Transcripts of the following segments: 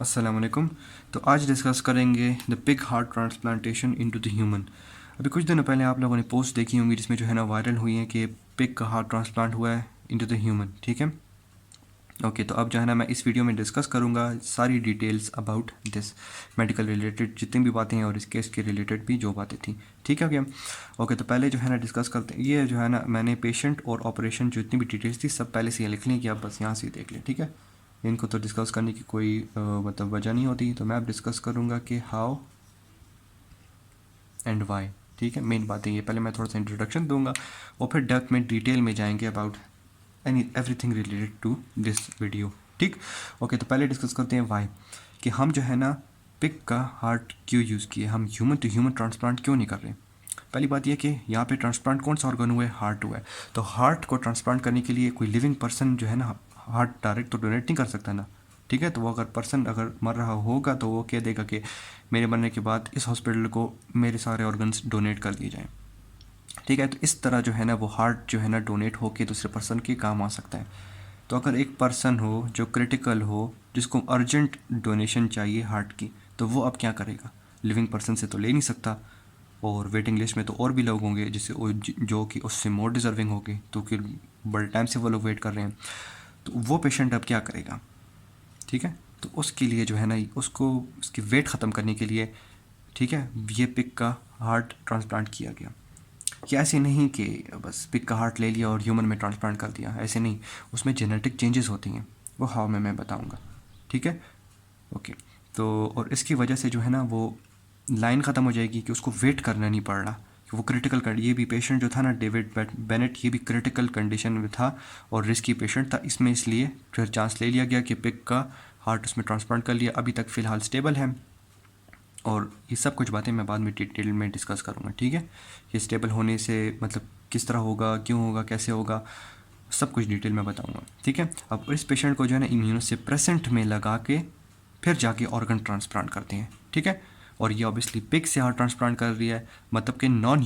अस्सलाम वालेकुम। तो आज डिस्कस करेंगे the pig heart transplantation into the human. अभी कुछ दिनों पहले आप लोगों ने पोस्ट देखी होंगी जिसमें जो है ना वायरल हुई है कि पिग का हार्ट ट्रांसप्लांट हुआ है इनटू द ह्यूमन। ठीक है, ओके। तो अब जो है ना मैं इस वीडियो में डिस्कस करूंगा सारी details about this, medical related जितनी भी बातें हैं और इस केस के रिलेटेड भी जो बातें थी। ठीक है, ओके। तो पहले जो है ना डिस्कस करते हैं, ये जो है ना मैंने पेशेंट और ऑपरेशन जितनी भी डिटेल्स थी सब पहले से ये लिख ली कि आप बस यहाँ से ही देख लें। ठीक है, इनको तो डिस्कस करने की कोई मतलब वजह नहीं होती। तो मैं अब डिस्कस करूँगा कि हाउ एंड वाई। ठीक है, मेन बातें ये, पहले मैं थोड़ा सा इंट्रोडक्शन दूंगा और फिर डेप्थ में डिटेल में जाएंगे about everything related to this video. ठीक, ओके। तो पहले डिस्कस करते हैं वाई, कि हम जो है ना पिग का हार्ट क्यों यूज़ किए, हम ह्यूमन टू ह्यूमन ट्रांसप्लांट क्यों नहीं कर रहे। पहली बात यह कि यहाँ पे ट्रांसप्लांट कौन सा ऑर्गन हुआ है, हार्ट हुआ है। तो हार्ट को ट्रांसप्लांट करने के लिए कोई लिविंग पर्सन जो है ना हार्ट डायरेक्ट तो डोनेट नहीं कर सकता ना। ठीक है, तो वो अगर पर्सन अगर मर रहा होगा तो वो कह देगा कि मेरे मरने के बाद इस हॉस्पिटल को मेरे सारे ऑर्गन्स डोनेट कर दिए जाएँ। ठीक है, तो इस तरह जो है ना वो हार्ट जो है ना डोनेट होके दूसरे पर्सन के काम आ सकता है। तो अगर एक पर्सन हो जो क्रिटिकल हो, जिसको अर्जेंट डोनेशन चाहिए हार्ट की, तो वो अब क्या करेगा, लिविंग पर्सन से तो ले नहीं सकता। और वेटिंग लिस्ट में तो और भी लोग होंगे जिससे जो कि उससे मोर डिज़र्विंग होंगे, तो कि बड़े टाइम से वो लोग वेट कर रहे हैं। तो वो पेशेंट अब क्या करेगा। ठीक है, तो उसके लिए जो है ना उसको उसकी वेट ख़त्म करने के लिए, ठीक है, ये पिग का हार्ट ट्रांसप्लांट किया गया। कि ऐसे नहीं कि बस पिग का हार्ट ले लिया और ह्यूमन में ट्रांसप्लांट कर दिया, ऐसे नहीं। उसमें जेनेटिक चेंजेस होती हैं, वो हाउ में मैं बताऊंगा। ठीक है, ओके। तो और इसकी वजह से जो है ना वो लाइन ख़त्म हो जाएगी कि उसको वेट करना नहीं पड़ रहा कि वो क्रिटिकल, ये भी पेशेंट जो था ना डेविड बेनेट, ये भी क्रिटिकल कंडीशन में था और रिस्की पेशेंट था। इसमें इसलिए फिर चांस ले लिया गया कि पिग का हार्ट उसमें ट्रांसप्लांट कर लिया। अभी तक फ़िलहाल स्टेबल है और ये सब कुछ बातें मैं बाद में डिटेल में डिस्कस करूँगा। ठीक है, ये स्टेबल होने से मतलब किस तरह होगा, क्यों होगा, कैसे होगा, सब कुछ डिटेल में बताऊँगा। ठीक है, अब इस पेशेंट को जो है ना इम्यूनोसप्रेसेंट में लगा के फिर जाके ऑर्गन ट्रांसप्लांट करते हैं। ठीक है, और ये ऑब्वियसली पिग से हार्ट ट्रांसप्लांट कर रही है, मतलब कि नॉन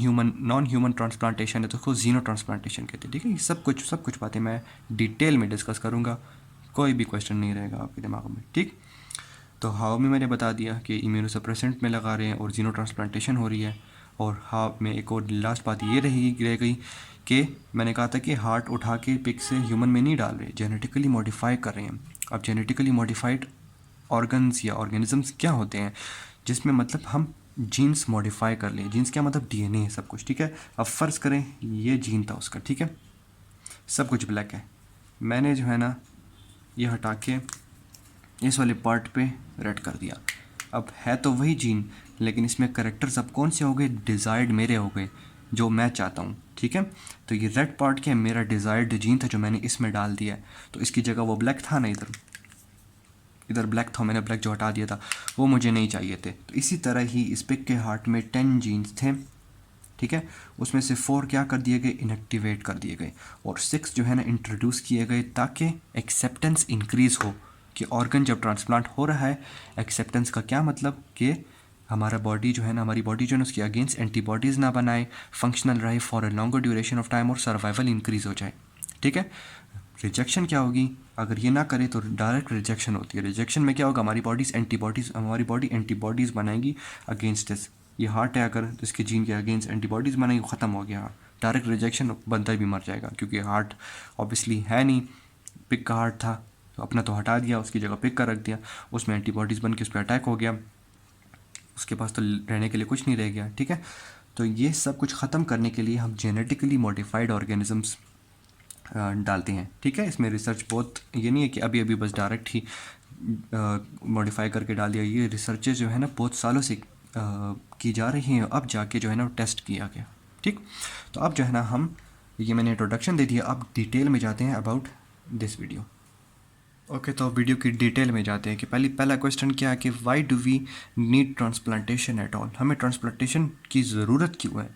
ह्यूमन ट्रांसप्लांटेशन है, तो उसको जीनो ट्रांसप्लांटेशन कहते हैं। ठीक है, ये सब कुछ बातें मैं डिटेल में डिस्कस करूँगा, कोई भी क्वेश्चन नहीं रहेगा आपके दिमाग में। ठीक, तो हाउ में मैंने बता दिया कि इम्यूनोसप्रेसेंट में लगा रहे हैं और जीनो ट्रांसप्लांटेशन हो रही है। और हाउ में एक और लास्ट बात ये रह गई कि मैंने कहा था कि हार्ट उठा के पिग से ह्यूमन में नहीं डाल रहे, जेनेटिकली मॉडिफाई कर रहे हैं। अब जेनेटिकली मॉडिफाइड ऑर्गन्स या ऑर्गेनिजम्स क्या होते हैं, जिसमें मतलब हम जीन्स मॉडिफाई कर लें। जीन्स क्या मतलब डीएनए है सब कुछ। ठीक है, अब फ़र्ज़ करें ये जीन था उसका, ठीक है, सब कुछ ब्लैक है, मैंने जो है ना ये हटा के इस वाले पार्ट पे रेड कर दिया। अब है तो वही जीन, लेकिन इसमें करेक्टर्स अब कौन से हो गए, डिज़ायर्ड मेरे हो गए, जो मैं चाहता हूँ। ठीक है, तो ये रेड पार्ट क्या है, मेरा डिज़ायर्ड जीन था जो मैंने इसमें डाल दिया है। तो इसकी जगह वो ब्लैक था ना, इधर ब्लैक था, मैंने ब्लैक जो हटा दिया था वो मुझे नहीं चाहिए थे। तो इसी तरह ही इस पिग के हार्ट में 10 जीन्स थे। ठीक है, उसमें से 4 क्या कर दिए गए, इनएक्टिवेट कर दिए गए, और 6 जो है ना इंट्रोड्यूस किए गए ताकि एक्सेप्टेंस इंक्रीज़ हो कि ऑर्गन जब ट्रांसप्लांट हो रहा है। एक्सेप्टेंस का क्या मतलब कि हमारा बॉडी जो है ना, हमारी बॉडी जो है ना उसके अगेंस्ट एंटीबॉडीज़ ना बनाए, फंक्शनल रहे for a longer duration of time और सर्वाइवल इंक्रीज़ हो जाए। ठीक है, रिजेक्शन क्या होगी, अगर ये ना करे तो डायरेक्ट रिजेक्शन होती है। रिजेक्शन में क्या होगा, हमारी बॉडी एंटीबॉडीज़ बनाएगी अगेंस्ट दिस। ये हार्ट है, अगर इसके जीन के अगेंस्ट एंटीबॉडीज़ बनाएगी, ख़त्म हो गया हार्ट, डायरेक्ट रिजेक्शन, बंदा भी मर जाएगा। क्योंकि हार्ट ऑब्वियसली है नहीं, पिग का हार्ट था, तो अपना तो हटा दिया, उसकी जगह पिग का रख दिया, उसमें एंटीबॉडीज़ बन के उस पर अटैक हो गया, उसके पास तो रहने के लिए कुछ नहीं रह गया। ठीक है, तो ये सब कुछ ख़त्म करने के लिए हम जेनेटिकली मॉडिफाइड ऑर्गेनिजम्स डालते हैं। ठीक है, इसमें रिसर्च बहुत, ये नहीं है कि अभी अभी बस डायरेक्ट ही मॉडिफाई करके डाल दिया। ये रिसर्चेज जो है ना बहुत सालों से की जा रही हैं, अब जाके जो है ना टेस्ट किया गया। ठीक, तो अब जो है ना हम, ये मैंने इंट्रोडक्शन दे दिया, अब डिटेल में जाते हैं अबाउट दिस वीडियो। ओके, तो वीडियो की डिटेल में जाते हैं कि पहला क्वेश्चन क्या है कि why do we need transplantation at all, हमें ट्रांसप्लांटेशन की ज़रूरत क्यों है।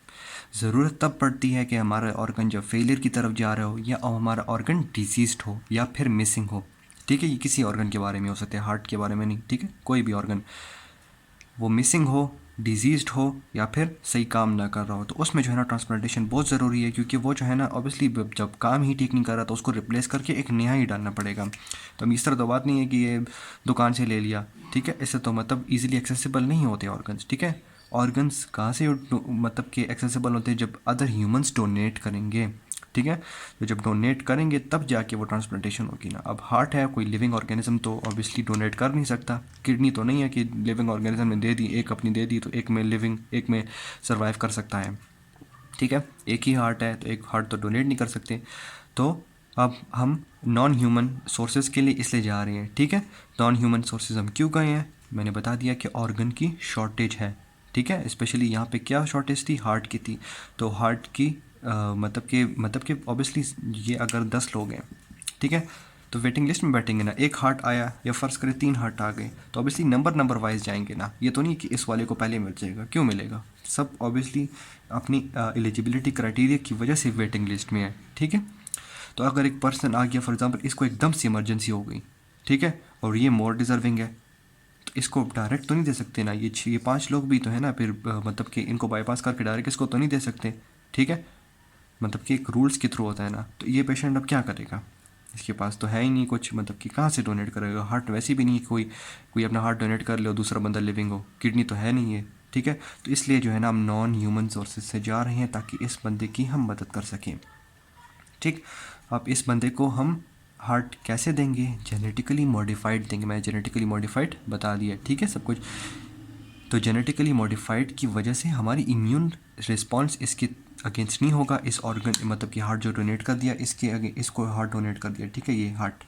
ज़रूरत तब पड़ती है कि हमारा ऑर्गन जब फेलियर की तरफ जा रहा हो, या हमारा ऑर्गन डिजीज्ड हो या फिर मिसिंग हो। ठीक है, ये किसी ऑर्गन के बारे में हो सकता है, हार्ट के बारे में नहीं। ठीक है, कोई भी ऑर्गन वो मिसिंग हो, डिजीज़्ड हो या फिर सही काम ना कर रहा हो, तो उसमें जो है ना ट्रांसप्लांटेशन बहुत ज़रूरी है, क्योंकि वो जो है ना ऑब्वियसली जब काम ही ठीक नहीं कर रहा तो उसको रिप्लेस करके एक नया ही डालना पड़ेगा। तो इस तरह तो बात नहीं है कि ये दुकान से ले लिया, ठीक है, इससे तो मतलब ईजिली एक्सेसिबल नहीं होते ऑर्गन्स, ठीक है। ऑर्गन्स कहाँ से मतलब कि एक्सेसिबल होते हैं, जब अदर ह्यूमंस डोनेट करेंगे, ठीक है। तो जब डोनेट करेंगे तब जाके वो ट्रांसप्लांटेशन होगी ना। अब हार्ट है, कोई लिविंग ऑर्गेनिज्म तो ऑब्वियसली डोनेट कर नहीं सकता। किडनी तो नहीं है कि लिविंग ऑर्गेनिज्म ने दे दी, एक अपनी दे दी तो एक में लिविंग, एक में सर्वाइव कर सकता है, ठीक है। एक ही हार्ट है तो एक हार्ट तो डोनेट नहीं कर सकते। तो अब हम नॉन ह्यूमन सोर्सेज के लिए इसलिए जा रहे हैं, ठीक है। नॉन ह्यूमन सोर्सेज हम क्यों गए हैं, मैंने बता दिया कि ऑर्गन की शॉर्टेज है, ठीक है। स्पेशली यहाँ पे क्या शॉर्टेज थी, हार्ट की थी। तो हार्ट की मतलब कि ऑब्वियसली ये अगर 10 लोग हैं, ठीक है, तो वेटिंग लिस्ट में बैठेंगे ना। एक हार्ट आया या फ़र्ज़ करें 3 हार्ट आ गए, तो ऑब्वियसली नंबर वाइज जाएंगे ना। ये तो नहीं कि इस वाले को पहले मिल जाएगा, क्यों मिलेगा, सब ऑब्वियसली अपनी एलिजिबिलिटी क्राइटेरिया की वजह से वेटिंग लिस्ट में है, ठीक है। तो अगर एक पर्सन आ गया, फॉर एग्जांपल इसको एकदम से इमरजेंसी हो गई, ठीक है, और ये मोर डिज़र्विंग है, तो इसको डायरेक्ट तो नहीं दे सकते ना। ये 5 लोग भी तो है ना, फिर मतलब कि इनको बाईपास करके डायरेक्ट इसको तो नहीं दे सकते, ठीक है। मतलब कि एक रूल्स के थ्रू होता है ना। तो ये पेशेंट अब क्या करेगा, इसके पास तो है ही नहीं कुछ, मतलब कि कहाँ से डोनेट करेगा। हार्ट वैसे भी नहीं, कोई कोई अपना हार्ट डोनेट कर ले और दूसरा बंदा लिविंग हो, किडनी तो है नहीं है, ठीक है। तो इसलिए जो है ना हम नॉन ह्यूमन सोर्सेज से जा रहे हैं ताकि इस बंदे की हम मदद कर सकें, ठीक। अब इस बंदे को हम हार्ट कैसे देंगे, जेनेटिकली मॉडिफाइड देंगे। मैं जेनेटिकली मॉडिफाइड बता दिया, ठीक है, सब कुछ। तो जेनेटिकली मॉडिफाइड की वजह से हमारी इम्यून रिस्पॉन्स इसके अगेंस्ट नहीं होगा। इस ऑर्गन मतलब कि हार्ट जो डोनेट कर दिया इसके इसको हार्ट डोनेट कर दिया, ठीक है, ये हार्ट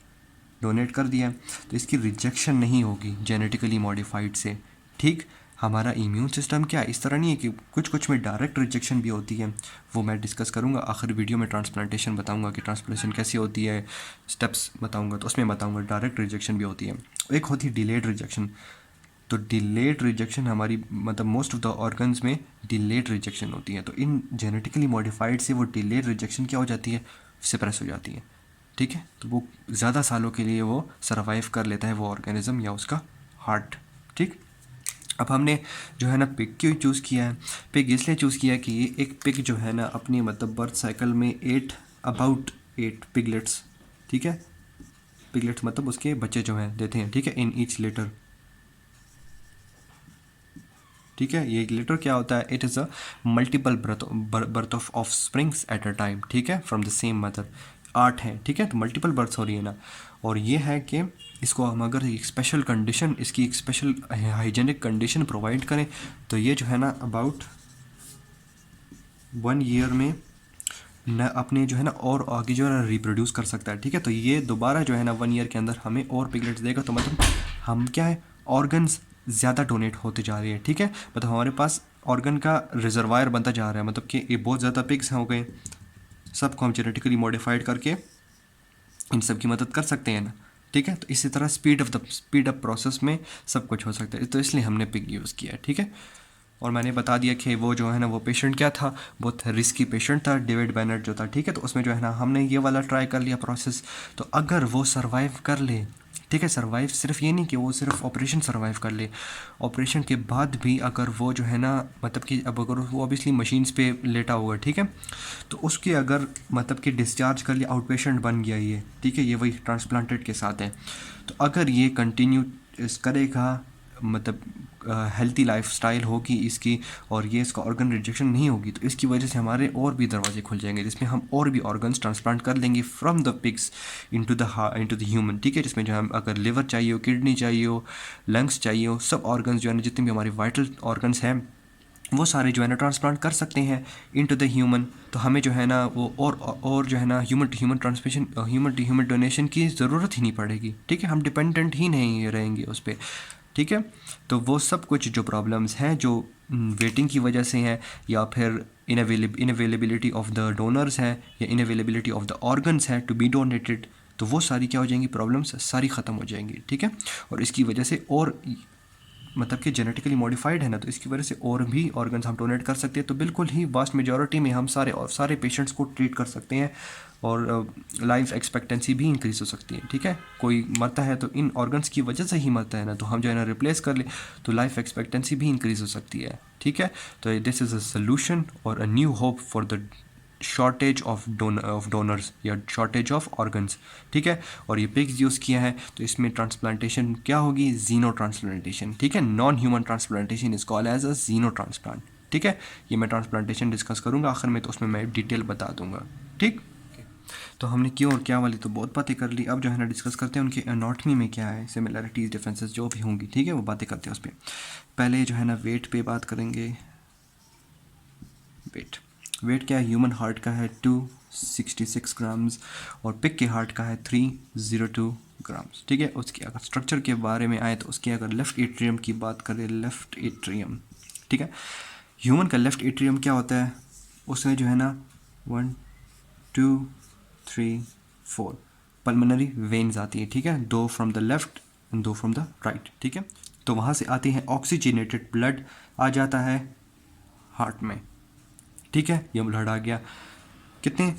डोनेट कर दिया, तो इसकी रिजेक्शन नहीं होगी जेनेटिकली मॉडिफाइड से, ठीक। हमारा इम्यून सिस्टम क्या इस तरह नहीं है कि कुछ कुछ में डायरेक्ट रिजेक्शन भी होती है, वो मैं डिस्कस करूँगा आखिर वीडियो में। ट्रांसप्लांटेशन बताऊँगा कि ट्रांसप्लांटेशन कैसी होती है, स्टेप्स बताऊँगा, तो उसमें बताऊँगा डायरेक्ट रिजेक्शन भी होती है। एक होती है डिलेड रिजेक्शन। तो डिलेड रिजेक्शन हमारी मतलब मोस्ट ऑफ द ऑर्गन्स में डिलेड रिजेक्शन होती है। तो इन जेनेटिकली मॉडिफाइड से वो डिलेड रिजेक्शन क्या हो जाती है, सप्रेस हो जाती है, ठीक है। तो वो ज़्यादा सालों के लिए वो सर्वाइव कर लेता है वो ऑर्गेनिज्म या उसका हार्ट, ठीक। अब हमने जो है ना पिग क्यों चूज़ किया है, पिग इसलिए चूज़ किया कि ये एक पिग जो है ना अपनी मतलब बर्थ साइकिल में अबाउट 8 पिगलेट्स, ठीक है। पिगलेट्स मतलब उसके बच्चे जो हैं देते हैं, ठीक है, इन ईच लिटर, ठीक है। ये लिटर क्या होता है, it is a multiple birth of of springs at a time, ठीक है, फ्रॉम द सेम मदर। 8 हैं, ठीक है, तो मल्टीपल बर्थ हो रही है ना। और ये है कि इसको हम अगर एक स्पेशल कंडीशन, इसकी एक स्पेशल हाइजेनिक कंडीशन प्रोवाइड करें, तो ये जो है ना अबाउट 1 ईयर में न अपने जो है ना और आगे जो है ना रिप्रोड्यूस कर सकता है, ठीक है। तो ये दोबारा जो है ना 1 ईयर के अंदर हमें और पिगलेट्स देगा। तो मतलब हम क्या है, ऑर्गन्स ज़्यादा डोनेट होते जा रहे हैं, ठीक है। मतलब हमारे पास ऑर्गन का रिजर्वायर बनता जा रहा है, मतलब कि ये बहुत ज़्यादा पिग्स हो गए, सबको हम जेनेटिकली मॉडिफाइड करके इन सब की मदद कर सकते हैं ना, ठीक है। तो इसी तरह स्पीड अप प्रोसेस में सब कुछ हो सकता है, तो इसलिए हमने पिग यूज़ किया है, ठीक है। और मैंने बता दिया कि वो जो है ना वो पेशेंट क्या था, बहुत रिस्की पेशेंट था, डेविड बैनर्ट जो था, ठीक है। तो उसमें जो है ना हमने ये वाला ट्राई कर लिया प्रोसेस। तो अगर वो सर्वाइव कर ले, ठीक है, सर्वाइव सिर्फ ये नहीं कि वो सिर्फ ऑपरेशन सर्वाइव कर ले, ऑपरेशन के बाद भी अगर वो जो है ना मतलब कि अब अगर वो ऑब्वियसली मशीन्स पे लेटा हुआ है, ठीक है, तो उसके अगर मतलब कि डिस्चार्ज कर लिया, आउट पेशेंट बन गया ये, ठीक है, ये वही ट्रांसप्लांटेड के साथ है। तो अगर ये कंटिन्यू करेगा, मतलब हेल्थी लाइफस्टाइल होगी इसकी, और ये इसका ऑर्गन रिजेक्शन नहीं होगी, तो इसकी वजह से हमारे और भी दरवाजे खुल जाएंगे, जिसमें हम और भी ऑर्गन्स ट्रांसप्लांट कर लेंगे from the pigs into the human, ठीक है। जिसमें जो हम अगर लिवर चाहिए हो, किडनी चाहिए हो, लंग्स चाहिए हो, सब ऑर्गन्स जो है ना जितने भी हमारे वाइटल ऑर्गन्स हैं वो सारे जो है ना ट्रांसप्लांट कर सकते हैं इनटू द ह्यूमन। तो हमें जो है ना वो और जो है ना human to human transmission, human to human donation की ज़रूरत ही नहीं पड़ेगी, ठीक है। हम डिपेंडेंट ही नहीं रहेंगे उस पर, ठीक है। तो वो सब कुछ जो प्रॉब्लम्स हैं जो वेटिंग की वजह से हैं, या फिर इनअवेलेबिलिटी ऑफ द डोनर्स है, या इनअवेलेबिलिटी ऑफ द ऑर्गन्स है टू बी डोनेटेड, तो वो सारी क्या हो जाएंगी, प्रॉब्लम्स सारी ख़त्म हो जाएंगी, ठीक है। और इसकी वजह से और मतलब कि जेनेटिकली मॉडिफाइड है ना, तो इसकी वजह से और भी ऑर्गन्स हम डोनेट कर सकते हैं। तो बिल्कुल ही वास्ट मेजॉरिटी में हम सारे पेशेंट्स को ट्रीट कर सकते हैं और लाइफ एक्सपेक्टेंसी भी इंक्रीज़ हो सकती है। ठीक है, कोई मरता है तो इन ऑर्गन्स की वजह से ही मरता है ना, तो हम जो है ना रिप्लेस कर ले तो लाइफ एक्सपेक्टेंसी भी इंक्रीज़ हो सकती है। ठीक है, तो दिस इज़ अ सोल्यूशन और a new hope for the shortage of donors या शॉर्टेज ऑफ ऑर्गन्स। ठीक है, और ये पिग्स यूज़ किया है तो इसमें ट्रांसप्लांटेशन क्या होगी, जीनो ट्रांसप्लांटेशन। ठीक है, non human transplantation is called as a xeno transplant. ठीक है, ये मैं ट्रांसप्लांटेशन डिस्कस करूँगा आखिर में, तो उसमें मैं डिटेल बता दूंगा। ठीक, तो हमने क्यों और क्या वाली तो बहुत बातें कर ली। अब जो है ना डिस्कस करते हैं उनके एनाटॉमी में क्या है, सिमिलरिटीज़ डिफरेंसेस जो भी होंगी। ठीक है, वो बातें करते हैं उस पर। पहले जो है ना वेट पे बात करेंगे। वेट क्या है, ह्यूमन हार्ट का है 266 ग्राम्स और पिग के हार्ट का है 302 ग्राम्स। ठीक है, उसके अगर स्ट्रक्चर के बारे में आए तो उसके अगर लेफ़्ट एट्रियम की बात करें, लेफ़्ट एट्रियम। ठीक है, ह्यूमन का लेफ़्ट एट्रियम क्या होता है, उसमें जो है ना 1 2 3 4 पल्मोनरी वेन्स आती है। ठीक है, 2 from the left and 2 from the right. ठीक है, तो वहाँ से आती है ऑक्सीजनेटेड ब्लड आ जाता है हार्ट में। ठीक है, ये ब्लड आ गया कितने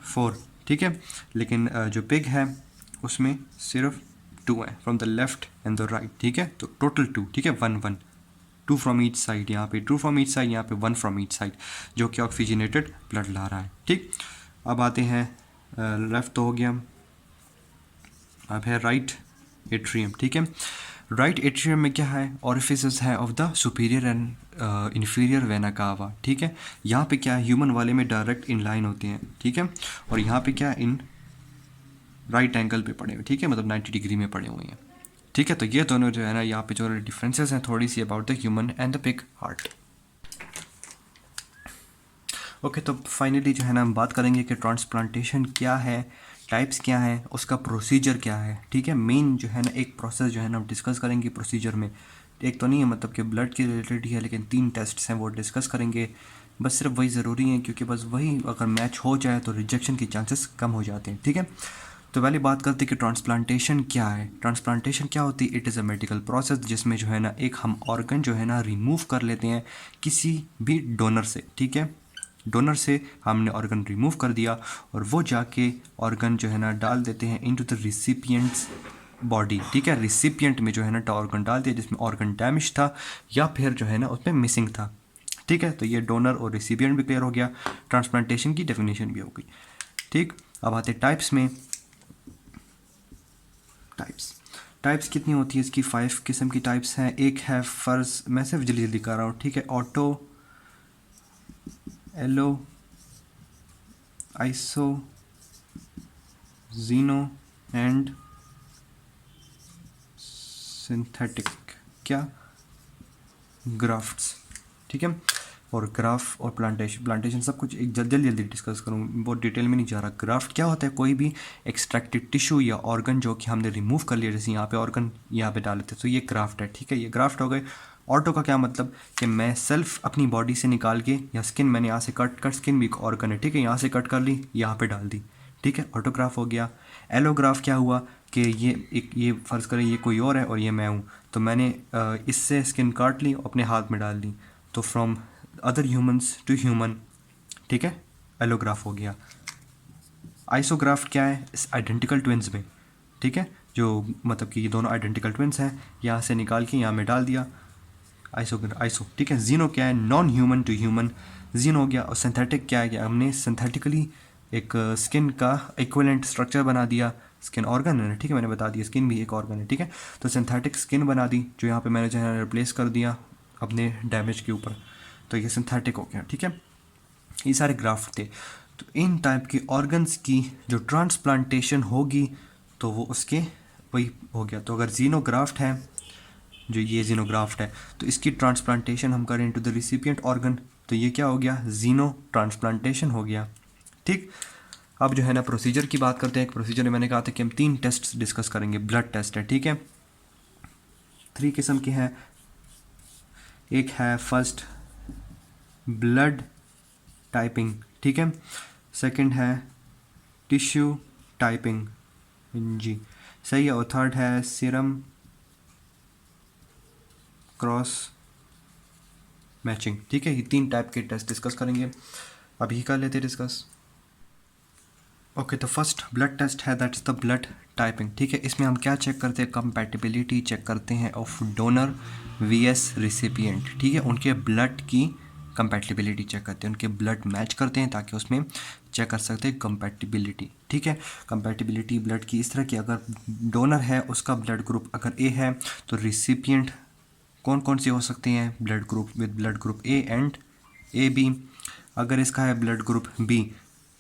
4। ठीक है, लेकिन जो पिग है उसमें सिर्फ 2 है, from the left and the right. ठीक है, तो टोटल 2। ठीक है, 1 1 2 फ्रॉम ईच साइड, यहाँ पे 2 फ्रॉम ईच साइड, यहाँ पे 1 फ्रॉम ईच साइड, जो कि ऑक्सीजनेटेड ब्लड ला रहा है। ठीक, अब आते हैं लेफ्ट तो हो गया, अब है राइट एट्रियम। ठीक है, राइट एट्रियम में क्या है, ऑरिफिसेस है of the superior and inferior vena cava. ठीक है, यहाँ पे क्या है, ह्यूमन वाले में डायरेक्ट इन लाइन होते हैं। ठीक है, और यहाँ पे क्या इन राइट एंगल पे पड़े हुए। ठीक है, मतलब 90 डिग्री में पड़े हुए हैं। ठीक है, तो ये दोनों जो है ना यहाँ पे जो डिफरेंसेस हैं थोड़ी see about the human and the pig heart. Okay, तो फाइनली जो है ना हम बात करेंगे कि ट्रांसप्लांटेशन क्या है, टाइप्स क्या है, उसका प्रोसीजर क्या है। ठीक है, मेन जो है ना एक प्रोसेस जो है ना हम डिस्कस करेंगे प्रोसीजर में। एक तो नहीं है मतलब कि ब्लड के रिलेटेड ही है, लेकिन 3 टेस्ट्स हैं वो डिस्कस करेंगे। बस सिर्फ वही ज़रूरी है, क्योंकि बस वही अगर मैच हो जाए तो रिजेक्शन के चांसेस कम हो जाते हैं। ठीक है, तो पहले बात करते हैं कि ट्रांसप्लांटेशन क्या है। ट्रांसप्लांटेशन क्या होती है, it is a medical process जिसमें जो है ना एक हम ऑर्गन जो है ना रिमूव कर लेते हैं किसी भी डोनर से। ठीक है, डोनर से हमने ऑर्गन रिमूव कर दिया और वो जाके ऑर्गन जो है ना डाल देते हैं इनटू द रिसिपिएंट्स बॉडी। ठीक है, रिसिपिएंट में जो है ना ऑर्गन डाल दिया जिसमें ऑर्गन डैमेज था या फिर जो है ना उसमें मिसिंग था। ठीक है, तो ये डोनर और रिसिपिएंट भी क्लियर हो गया, ट्रांसप्लांटेशन की डेफिनेशन भी हो गई। ठीक, अब आते टाइप्स में। टाइप्स कितनी होती है इसकी, 5 किस्म की टाइप्स हैं। एक है फर्ज, मैं सिर्फ जल्दी जल्दी कर रहा हूँ। ठीक है, auto, allo, iso, xeno and synthetic, क्या, ग्राफ्ट्स। ठीक है, और ग्राफ और प्लांटेशन सब कुछ एक जल्दी जल्दी डिस्कस करूँ, बहुत डिटेल में नहीं जा रहा। ग्राफ्ट क्या होता है, कोई भी एक्सट्रैक्टेड टिश्यू या ऑर्गन जो कि हमने रिमूव कर लिया, जैसे यहाँ पे ऑर्गन यहाँ पे डाले थे, तो ये ग्राफ्ट है। ठीक है, ये ग्राफ्ट हो गए। ऑटो का क्या मतलब कि मैं सेल्फ अपनी बॉडी से निकाल के, या स्किन मैंने यहाँ से कट स्किन भी एक ऑर्गन है। ठीक है, यहाँ से कट कर ली, यहाँ पे डाल दी। ठीक है, ऑटोग्राफ हो गया। एलोग्राफ क्या हुआ कि ये फ़र्ज़ करें ये कोई और है और ये मैं हूँ, तो मैंने इससे स्किन काट ली अपने हाथ में डाल दी, तो from other humans to human. ठीक है, एलोग्राफ हो गया। आइसोग्राफ क्या है, आइडेंटिकल ट्विंस में। ठीक है, जो मतलब कि ये दोनों आइडेंटिकल ट्विंस हैं, यहाँ से निकाल के यहाँ में डाल दिया, आइसो। ठीक है, जीनो क्या है, नॉन ह्यूमन टू ह्यूमन, जीनो हो गया। और सिंथेटिक क्या है कि हमने सिंथेटिकली एक स्किन का इक्विवेलेंट स्ट्रक्चर बना दिया। स्किन ऑर्गन है ना, ठीक है, मैंने बता दिया स्किन भी एक ऑर्गन है। ठीक है, तो सिंथेटिक स्किन बना दी जो यहाँ पे मैंने जो है रिप्लेस कर दिया अपने डैमेज के ऊपर, तो ये सिंथेटिक हो गया। ठीक है, ये सारे ग्राफ्ट थे। तो इन टाइप के ऑर्गन्स की जो ट्रांसप्लांटेशन होगी तो वो उसके वही हो गया। तो अगर जीनोग्राफ्ट है, जो ये जीनोग्राफ्ट है, तो इसकी ट्रांसप्लांटेशन हम करें इनटू द रिसिपिएंट ऑर्गन, तो ये क्या हो गया, जीनो ट्रांसप्लांटेशन हो गया। ठीक, अब जो है ना प्रोसीजर की बात करते हैं। प्रोसीजर में मैंने कहा था कि हम 3 टेस्ट डिस्कस करेंगे। ब्लड टेस्ट है, ठीक है, 3 किस्म के हैं। एक है फर्स्ट ब्लड टाइपिंग, ठीक है, सेकंड है टिश्यू टाइपिंग, जी सही है, और थर्ड है सीरम क्रॉस मैचिंग, ठीक है। ये 3 टाइप के टेस्ट डिस्कस करेंगे, अभी कर लेते हैं डिस्कस। ओके, तो फर्स्ट ब्लड टेस्ट है, that is the blood typing, ठीक है। इसमें हम क्या चेक करते हैं, कंपैटिबिलिटी चेक करते हैं ऑफ डोनर वीएस रिसिपिएंट, ठीक है। उनके ब्लड की कंपैटिबिलिटी चेक करते हैं, उनके ब्लड मैच करते हैं ताकि उसमें चेक कर सकते हैं कंपैटिबिलिटी, ठीक है। कंपैटिबिलिटी ब्लड की इस तरह की, अगर डोनर है उसका ब्लड ग्रुप अगर ए है तो रिसिपिएंट कौन कौन से हो सकते हैं, blood group with blood group A and A B. अगर इसका है ब्लड ग्रुप बी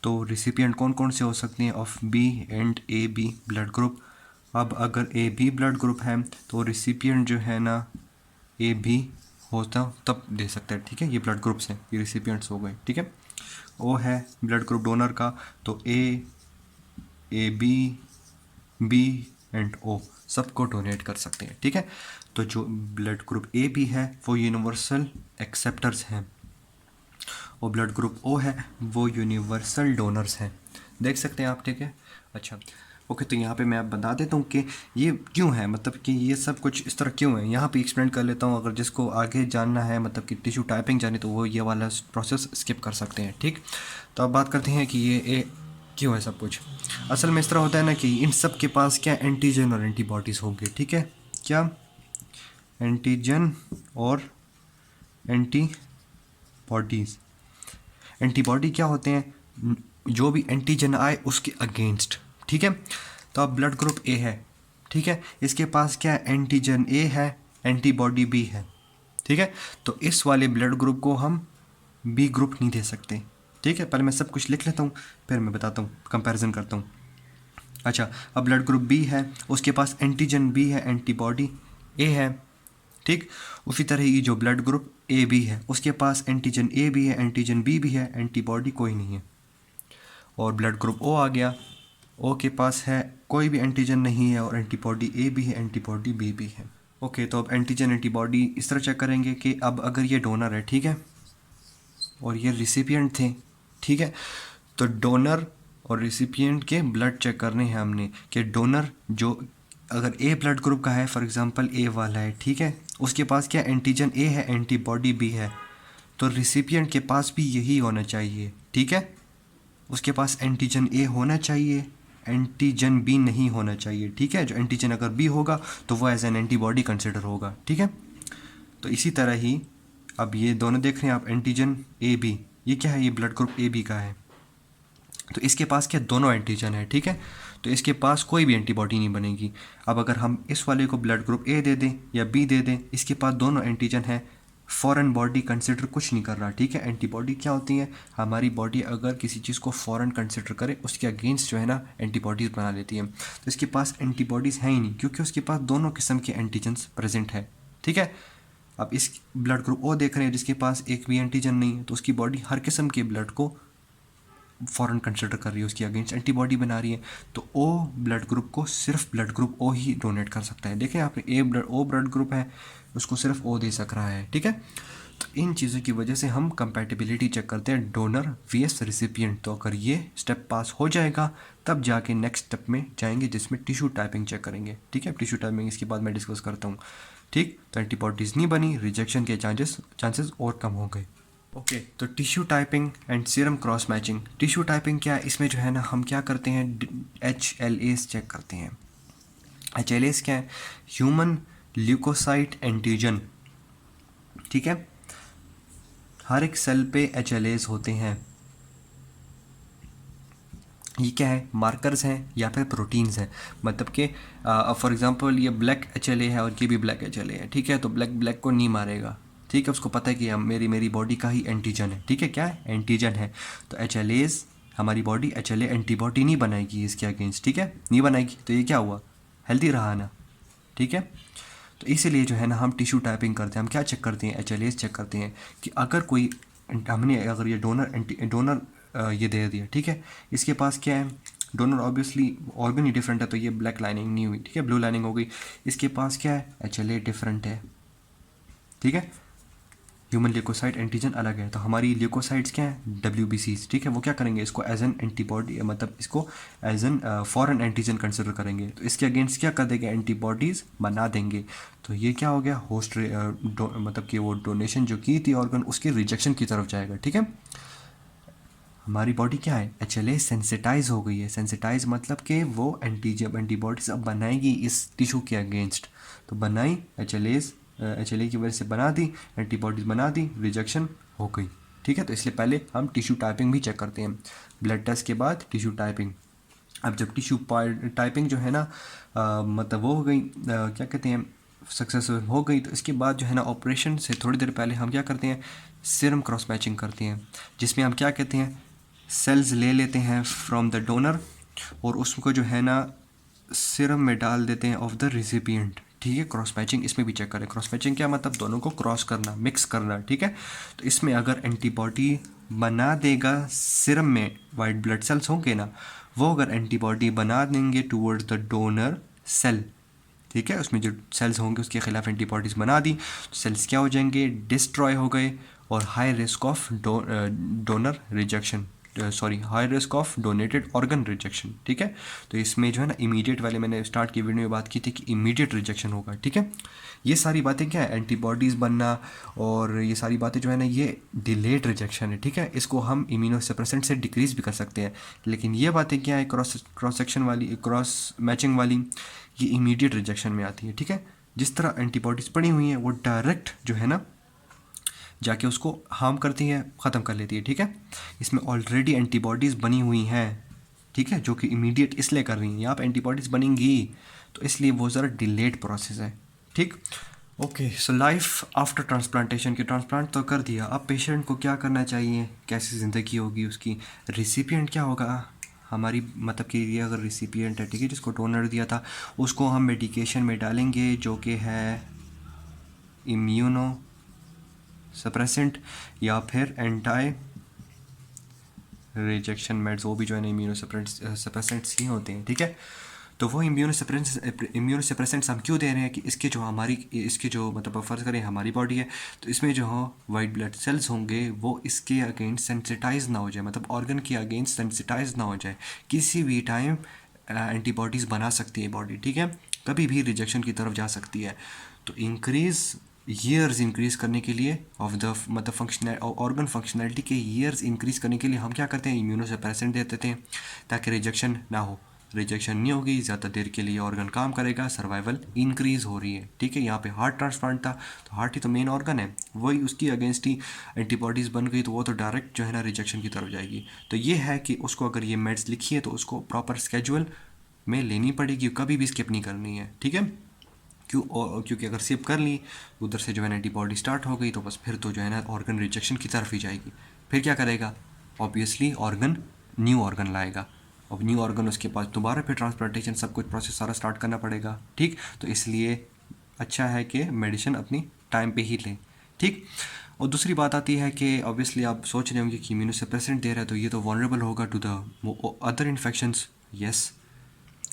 तो रिसिपिएंट कौन कौन से हो सकते हैं, of B and A B blood group. अब अगर ए बी ब्लड ग्रुप है तो रिसिपिएंट जो है ना ए बी होता तब दे सकता है, ठीक है। ये ब्लड ग्रुप्स हैं, ये रिसिपिएंट्स हो गए, ठीक है। ओ है ब्लड ग्रुप डोनर का, तो ए बी एंड ओ सबको डोनेट कर सकते हैं, ठीक है। तो जो ब्लड ग्रुप ए बी है वो यूनिवर्सल एक्सेप्टर्स हैं, और ब्लड ग्रुप ओ है वो यूनिवर्सल डोनर्स हैं, देख सकते हैं आप, ठीक है। अच्छा ओके, तो यहाँ पे मैं आप बता देता हूँ कि ये क्यों है, मतलब कि ये सब कुछ इस तरह क्यों है, यहाँ पे एक्सप्लेन कर लेता हूँ। अगर जिसको आगे जानना है, मतलब कि टिश्यू टाइपिंग जाने, तो वो ये वाला प्रोसेस स्किप कर सकते हैं, ठीक। तो अब बात करते हैं कि ये क्यों है सब कुछ। असल में इस तरह होता है ना कि इन सब के पास क्या एंटीजन और एंटीबॉडीज़ होंगे, ठीक है। क्या एंटीजन और एंटीबॉडीज़। एंटीबॉडी क्या होते हैं, जो भी एंटीजन आए उसके अगेंस्ट, ठीक है। तो अब ब्लड ग्रुप ए है, ठीक है, इसके पास क्या एंटीजन ए है, एंटीबॉडी बी है, ठीक है। तो इस वाले ब्लड ग्रुप को हम बी ग्रुप नहीं दे सकते, ठीक है। पहले मैं सब कुछ लिख लेता हूँ, फिर मैं बताता हूँ, कंपैरिजन करता हूँ। अच्छा, अब ब्लड ग्रुप बी है, उसके पास एंटीजन बी है, एंटीबॉडी ए है, ठीक। उसी तरह ये जो ब्लड ग्रुप ए बी है उसके पास एंटीजन ए भी है, एंटीजन बी भी है, एंटीबॉडी कोई नहीं है। और ब्लड ग्रुप ओ आ गया, ओ के पास है कोई भी एंटीजन नहीं है, और एंटीबॉडी ए भी है, एंटीबॉडी बी भी है। ओके, तो अब एंटीजन एंटीबॉडी इस तरह चेक करेंगे कि अब अगर ये डोनर है, ठीक है, और ये रिसिपिएंट थे, ठीक है, तो डोनर और रिसिपिएंट के ब्लड चेक करने हैं हमने कि डोनर जो अगर ए ब्लड ग्रुप का है, फॉर एग्जांपल ए वाला है, ठीक है, उसके पास क्या एंटीजन ए है, एंटीबॉडी बी है, तो रिसिपिएंट के पास भी यही होना चाहिए, ठीक है। उसके पास एंटीजन ए होना चाहिए, एंटीजन बी नहीं होना चाहिए, ठीक है। जो एंटीजन अगर बी होगा तो वो एज एन एंटीबॉडी कंसिडर होगा, ठीक है। तो इसी तरह ही अब ये दोनों देख रहे हैं आप, एंटीजन ए बी, ये क्या है, ये ब्लड ग्रुप ए बी का है, तो इसके पास क्या दोनों एंटीजन है, ठीक है। तो इसके पास कोई भी एंटीबॉडी नहीं बनेगी। अब अगर हम इस वाले को ब्लड ग्रुप ए दे दें या बी दे दें, इसके पास दोनों एंटीजन है, फॉरेन बॉडी कंसिडर कुछ नहीं कर रहा, ठीक है। एंटीबॉडी क्या होती है, हमारी बॉडी अगर किसी चीज़ को फॉरेन कंसिडर करे उसके अगेंस्ट जो है ना एंटीबॉडीज़ बना लेती है। तो इसके पास एंटीबॉडीज़ है ही नहीं, क्योंकि उसके पास दोनों किस्म के एंटीजन्स प्रेजेंट है, ठीक है। अब इस ब्लड ग्रुप ओ देख रहे हैं जिसके पास एक भी एंटीजन नहीं है, तो उसकी बॉडी हर किस्म के ब्लड को फॉरेन कंसिडर कर रही है, उसकी अगेंस्ट एंटीबॉडी बना रही है। तो ओ ब्लड ग्रुप को सिर्फ ब्लड ग्रुप ओ ही डोनेट कर सकता है। देखें आपने ओ ब्लड ग्रुप है, उसको सिर्फ ओ दे सक रहा है, ठीक है। तो इन चीज़ों की वजह से हम कंपैटिबिलिटी चेक करते हैं डोनर वीएस रिसिपिएंट। तो अगर ये स्टेप पास हो जाएगा तब जाके नेक्स्ट स्टेप में जाएंगे जिसमें टिश्यू टाइपिंग चेक करेंगे, ठीक है। टिश्यू टाइपिंग इसके बाद मैं डिस्कस करता हूँ, ठीक। तो एंटीबॉडीज़ नहीं बनी, रिजेक्शन के चांसेस और कम हो गए। ओके, तो tissue typing and serum cross matching. Tissue typing क्या है, इसमें जो है ना हम क्या करते हैं, HLAs चेक करते हैं। HLAs क्या है, ह्यूमन ल्यूकोसाइट एंटीजन, ठीक है। हर एक सेल पे HLAs होते हैं। ये क्या है, मार्कर्स हैं या फिर प्रोटीन्स हैं, मतलब कि फॉर एग्जांपल ये ब्लैक HLA है और ये भी ब्लैक HLA है, ठीक है। तो ब्लैक को नहीं मारेगा, ठीक है, उसको पता है कि हम मेरी बॉडी का ही एंटीजन है, ठीक है, क्या है एंटीजन है। तो HLAs हमारी बॉडी HLA एंटीबॉडी नहीं बनाएगी इसके अगेंस्ट, ठीक है, नहीं बनाएगी। तो ये क्या हुआ, हेल्दी रहा ना, ठीक है। तो इसीलिए जो है ना हम टिश्यू टाइपिंग करते हैं, हम क्या चेक करते हैं, HLAs चेक करते हैं कि अगर कोई हमने अगर ये डोनर ये दे दिया, ठीक है, इसके पास क्या है, डोनर ऑब्वियसली ऑर्गन ही डिफरेंट है, तो ये ब्लैक लाइनिंग नहीं हुई, ठीक है, ब्लू लाइनिंग हो गई। इसके पास क्या है, HLA डिफरेंट है, ठीक है। ह्यूमन ल्यूकोसाइट एंटीजन अलग है। तो हमारी ल्यूकोसाइट्स क्या हैं, WBCs, ठीक है। वो क्या करेंगे, इसको एज एन एंटीबॉडी, मतलब इसको as an foreign antigen consider करेंगे। तो इसके अगेंस्ट क्या कर देंगे, एंटीबॉडीज़ बना देंगे। तो ये क्या हो गया, होस्ट मतलब कि वो डोनेशन जो की थी ऑर्गन, उसके रिजेक्शन की तरफ जाएगा, ठीक है। हमारी बॉडी क्या है, HLA सेंसिटाइज हो गई है। सेंसिटाइज मतलब कि वो एंटीबॉडीज अब बनाएगी इस टिश्यू के अगेंस्ट। तो बनाई HLA की वजह से बना दी, एंटीबॉडीज बना दी, रिजेक्शन हो गई, ठीक है। तो इसलिए पहले हम टिश्यू टाइपिंग भी चेक करते हैं, ब्लड टेस्ट के बाद टिश्यू टाइपिंग। अब जब टिश्यू टाइपिंग जो है ना मतलब वो हो गई, क्या कहते हैं, सक्सेसफुल हो गई, तो इसके बाद जो है ना ऑपरेशन से थोड़ी देर पहले हम क्या करते हैं, सीरम क्रॉस मैचिंग करते हैं, जिसमें हम क्या कहते हैं, सेल्स ले लेते हैं फ्रॉम द डोनर और उसको जो है ना सीरम में डाल देते हैं ऑफ द रिसिपिएंट, ठीक है। क्रॉस मैचिंग इसमें भी चेक करें। क्रॉस मैचिंग क्या मतलब, दोनों को क्रॉस करना, मिक्स करना, ठीक है। तो इसमें अगर एंटीबॉडी बना देगा सीरम में, वाइट ब्लड सेल्स होंगे ना, वो अगर एंटीबॉडी बना देंगे टूवर्ड्स द डोनर सेल, ठीक है, उसमें जो सेल्स होंगे उसके खिलाफ एंटीबॉडीज़ बना दी, तो सेल्स क्या हो जाएंगे, डिस्ट्रॉय हो गए और high risk of donor rejection, high risk of donated organ rejection, ठीक है। तो इसमें जो है ना इमीडिएट वाले, मैंने स्टार्ट की वीडियो में बात की थी कि इमीडिएट रिजेक्शन होगा, ठीक है। ये सारी बातें क्या है, एंटीबॉडीज़ बनना और ये सारी बातें जो है ना, ये डिलेड रिजेक्शन है, ठीक है। इसको हम इम्यूनोसप्रेसेंट से डिक्रीज भी कर सकते हैं, लेकिन ये बातें क्या है, क्रॉस सेक्शन वाली, क्रॉस मैचिंग वाली, ये इमीडिएट रिजेक्शन में आती है, ठीक है। जिस तरह एंटीबॉडीज़ पड़ी हुई हैं वो डायरेक्ट जो है ना जाके उसको हार्म करती है, ख़त्म कर लेती है, ठीक है। इसमें ऑलरेडी एंटीबॉडीज़ बनी हुई हैं, ठीक है, जो कि इमीडिएट इसलिए कर रही हैं, यहाँ पे एंटीबॉडीज़ बनेंगी तो इसलिए वो ज़रा डिलेड प्रोसेस है, ठीक। Okay, so life after transplantation, की ट्रांसप्लांट तो कर दिया, अब पेशेंट को क्या करना चाहिए, कैसी ज़िंदगी होगी उसकी, रिसिपिएंट क्या होगा हमारी, मतलब कि ये अगर रिसिपिएंट है, ठीक है, जिसको डोनर दिया था, उसको हम मेडिकेशन में डालेंगे जो कि है इम्यूनो सप्रेसेंट या फिर एंटाई रिजेक्शन मेड्स, वो भी जो है ना इम्यूनोसप्रेसेंट्स ही होते हैं, ठीक है। तो वो इम्यूनोसप्रेसेंट्स हम क्यों दे रहे हैं कि इसके जो हमारी, इसके जो मतलब फ़र्ज़ करें हमारी बॉडी है, तो इसमें जो वाइट ब्लड सेल्स होंगे वो इसके अगेंस्ट सेंसिटाइज ना हो जाए, मतलब ऑर्गन के अगेंस्ट सेंसिटाइज ना हो जाए, किसी भी टाइम एंटीबॉडीज़ बना सकती है बॉडी, ठीक है, कभी भी रिजेक्शन की तरफ जा सकती है। तो ईयर्स इंक्रीज़ करने के लिए ऑफ द मतलब फंक्शनल ऑर्गन फंक्शनैलिटी के ईयर्स इंक्रीज़ करने के लिए हम क्या करते हैं, इम्यूनोसप्रेसेंट देते थे ताकि रिजेक्शन ना हो। रिजेक्शन नहीं होगी, ज़्यादा देर के लिए ऑर्गन काम करेगा, सर्वाइवल इंक्रीज़ हो रही है, ठीक है। यहाँ पे हार्ट ट्रांसप्लांट था, तो हार्ट ही तो मेन ऑर्गन है, वही उसकी अगेंस्ट ही एंटीबॉडीज़ बन गई, तो वो तो डायरेक्ट जो है ना रिजेक्शन की तरफ जाएगी। तो ये है कि उसको अगर ये मेड्स लिखी है तो उसको प्रॉपर स्केड्यूल में लेनी पड़ेगी, कभी भी स्किप नहीं करनी है, ठीक है। क्योंकि अगर सेव कर ली, उधर से जो है ना एंटीबॉडी स्टार्ट हो गई, तो बस फिर तो जो है ना ऑर्गन रिजेक्शन की तरफ ही जाएगी। फिर क्या करेगा, ऑब्वियसली न्यू ऑर्गन लाएगा, अब न्यू ऑर्गन उसके पास दोबारा फिर ट्रांसप्लांटेशन सब कुछ प्रोसेस सारा स्टार्ट करना पड़ेगा, ठीक। तो इसलिए अच्छा है कि मेडिसिन अपनी टाइम पे ही लें, ठीक। और दूसरी बात आती है कि ऑब्वियसली आप सोच रहे होंगे कि इम्यूनोसप्रेसेंट दे रहा है तो ये तो वनरेबल होगा to the other infections. Yes,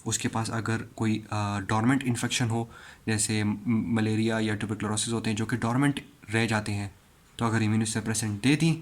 उसके पास अगर कोई डॉर्मेंट इन्फेक्शन हो, जैसे मलेरिया या ट्यूबरक्लोसिस होते हैं जो कि डॉर्मेंट रह जाते हैं, तो अगर इम्यूनोसप्रेसेंट दे दी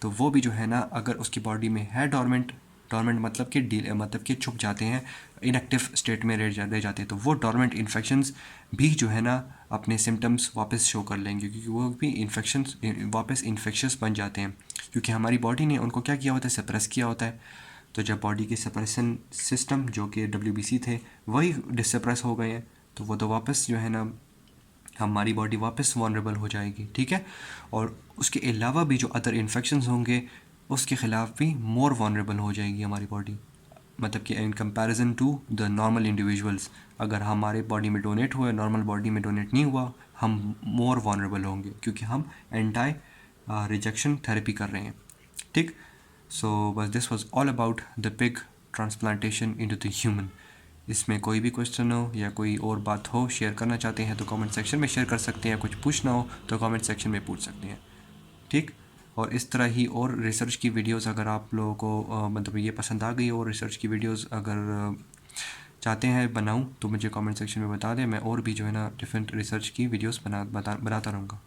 तो वो भी जो है ना, अगर उसकी बॉडी में है डॉर्मेंट मतलब कि छुप जाते हैं, इनएक्टिव स्टेट में रह जाते हैं, तो वो डॉर्मेंट इन्फेक्शंस भी जो है ना अपने सिम्टम्स वापस शो कर लेंगे, क्योंकि वो भी इन्फेक्शंस वापस इन्फेक्शस बन जाते हैं, क्योंकि हमारी बॉडी ने उनको क्या किया होता है, सप्रेस किया होता है। तो जब बॉडी के सप्रेशन सिस्टम जो कि WBC थे वही डिसप्रेस हो गए हैं, तो वो तो वापस जो है ना हमारी बॉडी वापस वनरेबल हो जाएगी, ठीक है। और उसके अलावा भी जो अदर इन्फेक्शंस होंगे उसके ख़िलाफ़ भी मोर वनरेबल हो जाएगी हमारी बॉडी, मतलब कि in comparison to the normal individuals. अगर हमारे बॉडी में डोनेट हुआ, नॉर्मल बॉडी में डोनेट नहीं हुआ, हम मोर वनरेबल होंगे क्योंकि हम एंटी रिजेक्शन थेरेपी कर रहे हैं, ठीक। सो बस this was all about the pig transplantation into the human. इसमें कोई भी क्वेश्चन हो या कोई और बात हो शेयर करना चाहते हैं तो कमेंट सेक्शन में शेयर कर सकते हैं, कुछ पूछना हो तो कमेंट सेक्शन में पूछ सकते हैं, ठीक। और इस तरह ही और रिसर्च की वीडियोस अगर आप लोगों को मतलब ये पसंद आ गई और रिसर्च की वीडियोस अगर चाहते हैं बनाऊं तो मुझे कमेंट सेक्शन में बता दें, मैं और भी जो है ना डिफरेंट रिसर्च की वीडियोस बनाता रहूँगा।